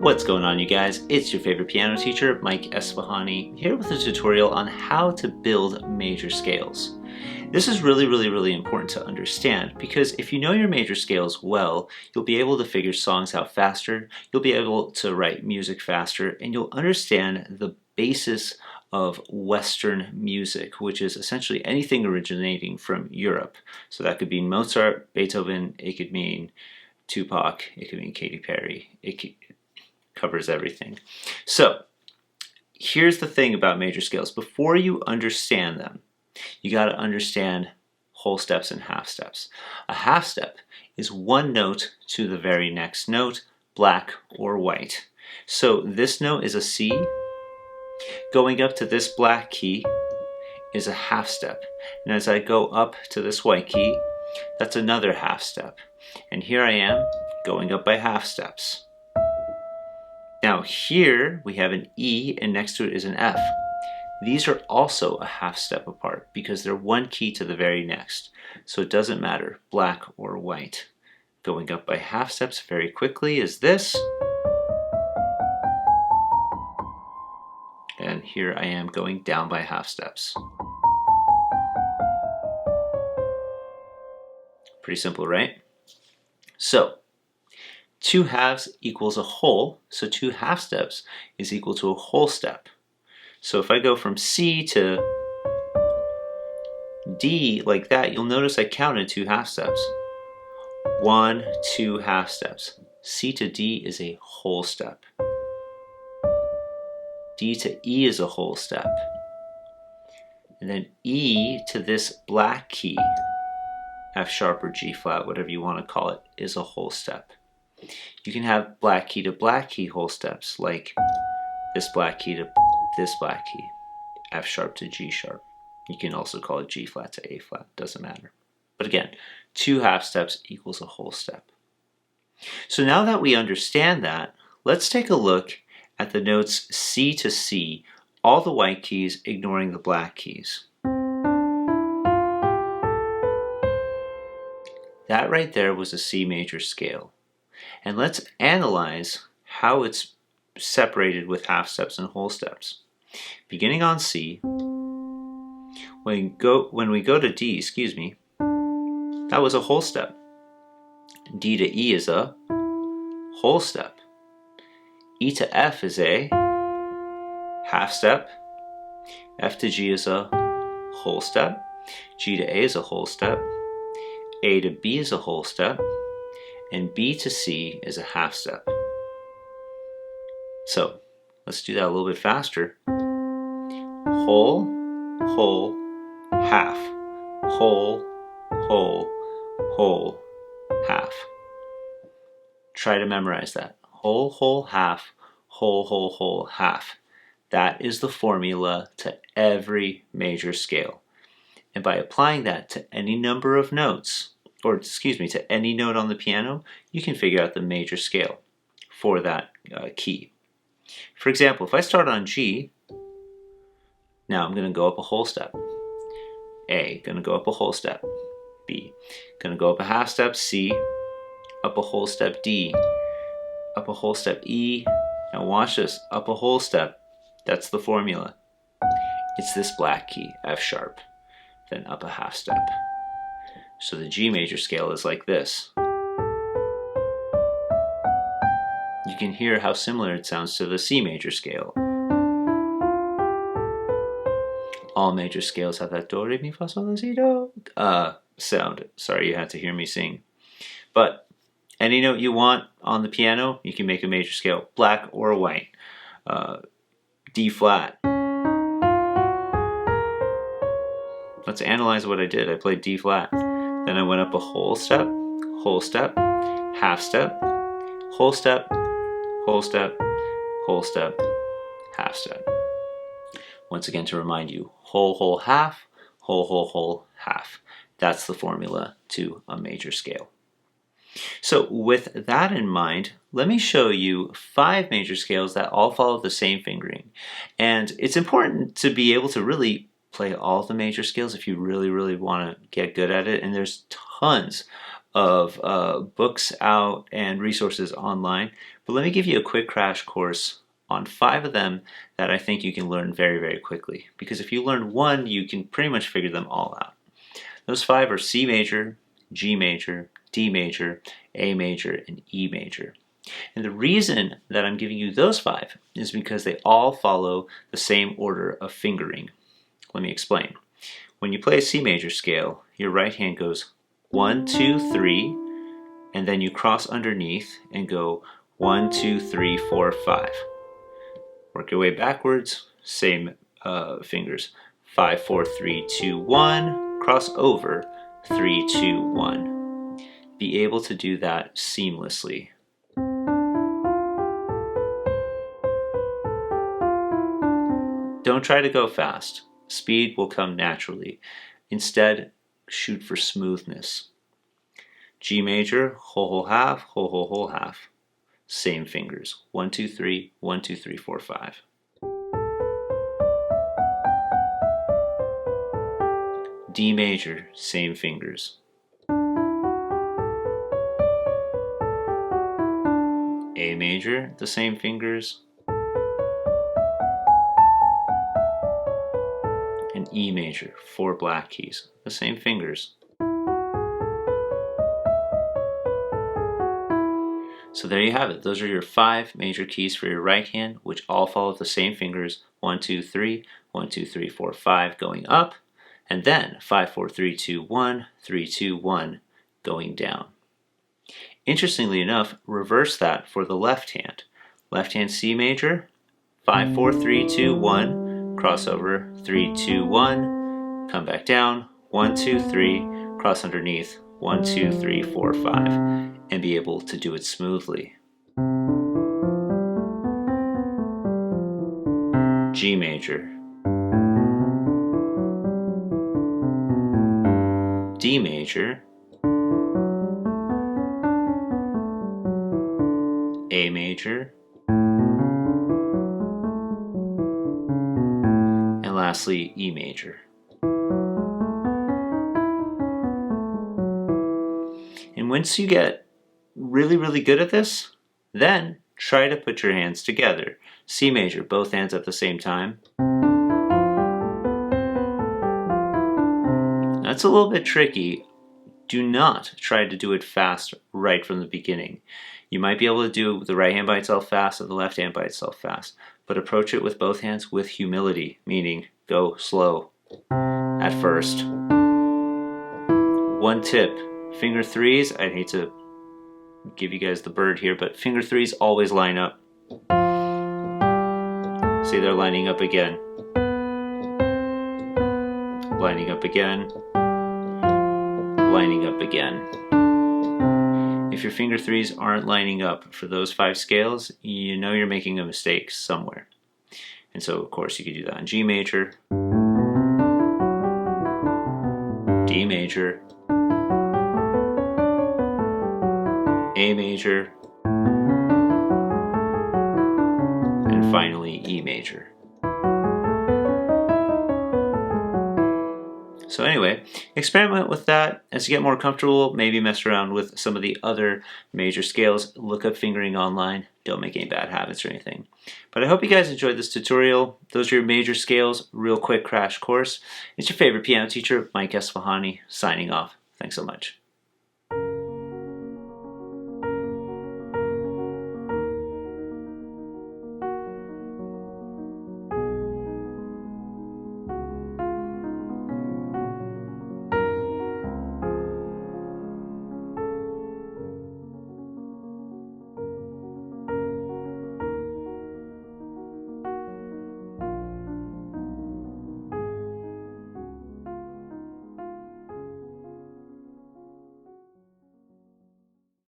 What's going on, you guys? It's your favorite piano teacher, Mike Esfahani, here with a tutorial on how to build major scales. This is really important to understand because if you know your major scales well, you'll be able to figure songs out faster, you'll be able to write music faster, and you'll understand the basis of Western music, which is essentially anything originating from Europe. So that could be Mozart, Beethoven, it could mean Tupac, it could mean Katy Perry, covers everything. So here's the thing about major scales. Before you understand them, you got to understand whole steps and half steps. A half step is one note to the very next note, black or white. So this note is a C. Going up to this black key is a half step. And as I go up to this white key, that's another half step. And here I am going up by half steps. Now here we have an E and next to it is an F. These are also a half step apart because they're one key to the very next. So it doesn't matter, black or white. Going up by half steps very quickly is this. And here I am going down by half steps. Pretty simple, right? So two halves equals a whole, so two half steps is equal to a whole step. So if I go from C to D like that, you'll notice I counted two half steps. 1, 2 half steps. C to D is a whole step. D to E is a whole step. And then E to this black key, F sharp or G flat, whatever you want to call it, is a whole step. You can have black key to black key whole steps, like this black key to this black key, F sharp to G sharp. You can also call it G flat to A flat, doesn't matter. But again, two half steps equals a whole step. So now that we understand that, let's take a look at the notes C to C, all the white keys ignoring the black keys. That right there was a C major scale. And let's analyze how it's separated with half steps and whole steps. Beginning on C, when we go to D, that was a whole step. D to E is a whole step. E to F is a half step. F to G is a whole step. G to A is a whole step. A to B is a whole step. And B to C is a half step. So let's do that a little bit faster. Whole, whole, half. Whole, whole, whole, half. Try to memorize that. Whole, whole, half. Whole, whole, whole, half. That is the formula to every major scale. And by applying that to any number of notes, to any note on the piano, you can figure out the major scale for that key. For example, if I start on G, now I'm going to go up a whole step. A, going to go up a whole step. B, going to go up a half step. C, up a whole step. D, up a whole step. E, now watch this, up a whole step. That's the formula. It's this black key, F sharp, then up a half step. So the G major scale is like this. You can hear how similar it sounds to the C major scale. All major scales have that do, re, mi, fa, sol, la, si, do sound. Sorry you had to hear me sing. But any note you want on the piano, you can make a major scale, black or white. D flat. Let's analyze what I did. I played D flat. Then I went up a whole step, half step, whole step, whole step, whole step, half step. Once again to remind you, whole, whole, half, whole, whole, whole, half. That's the formula to a major scale. So with that in mind, let me show you 5 major scales that all follow the same fingering. And it's important to be able to really play all the major scales if you really want to get good at it. And there's tons of books out and resources online, but let me give you a quick crash course on 5 of them that I think you can learn very, very quickly. Because if you learn one, you can pretty much figure them all out. Those 5 are C major, G major, D major, A major, and E major. And the reason that I'm giving you those 5 is because they all follow the same order of fingering. Let me explain. When you play a C major scale, your right hand goes 1, 2, 3, and then you cross underneath and go 1, 2, 3, 4, 5. Work your way backwards, same fingers. 5, 4, 3, 2, 1, cross over, 3, 2, 1. Be able to do that seamlessly. Don't try to go fast. Speed will come naturally. Instead, shoot for smoothness. G major, whole, whole, half, whole, whole, whole, half. Same fingers. 1, 2, 3, 1, 2, 3, 4, 5. D major, same fingers. A major, the same fingers. And E major, 4 black keys, the same fingers. So there you have it. Those are your 5 major keys for your right hand, which all follow the same fingers. 1, 2, 3, 1, 2, 3, 4, 5 going up, and then 5, 4, 3, 2, 1, 3, 2, 1 going down. Interestingly enough, reverse that for the left hand. Left hand C major, 5, 4, 3, 2, 1, cross over, 3, 2, 1, come back down, 1, 2, 3, cross underneath, 1, 2, 3, 4, 5, and be able to do it smoothly. G major, D major, A major, and lastly E major. And once you get really, really good at this, then try to put your hands together. C major, both hands at the same time. That's a little bit tricky. Do not try to do it fast right from the beginning. You might be able to do the right hand by itself fast and the left hand by itself fast, but approach it with both hands with humility, meaning go slow at first. One tip, finger 3s, I hate to give you guys the bird here, but finger 3s always line up. See, they're lining up again. Lining up again. Lining up again. If your finger 3s aren't lining up for those 5 scales, you know you're making a mistake somewhere. And so, of course, you could do that in G major, D major, A major, and finally E major. So anyway, experiment with that as you get more comfortable. Maybe mess around with some of the other major scales. Look up fingering online. Don't make any bad habits or anything. But I hope you guys enjoyed this tutorial. Those are your major scales. Real quick crash course. It's your favorite piano teacher, Mike Esfahani, signing off. Thanks so much.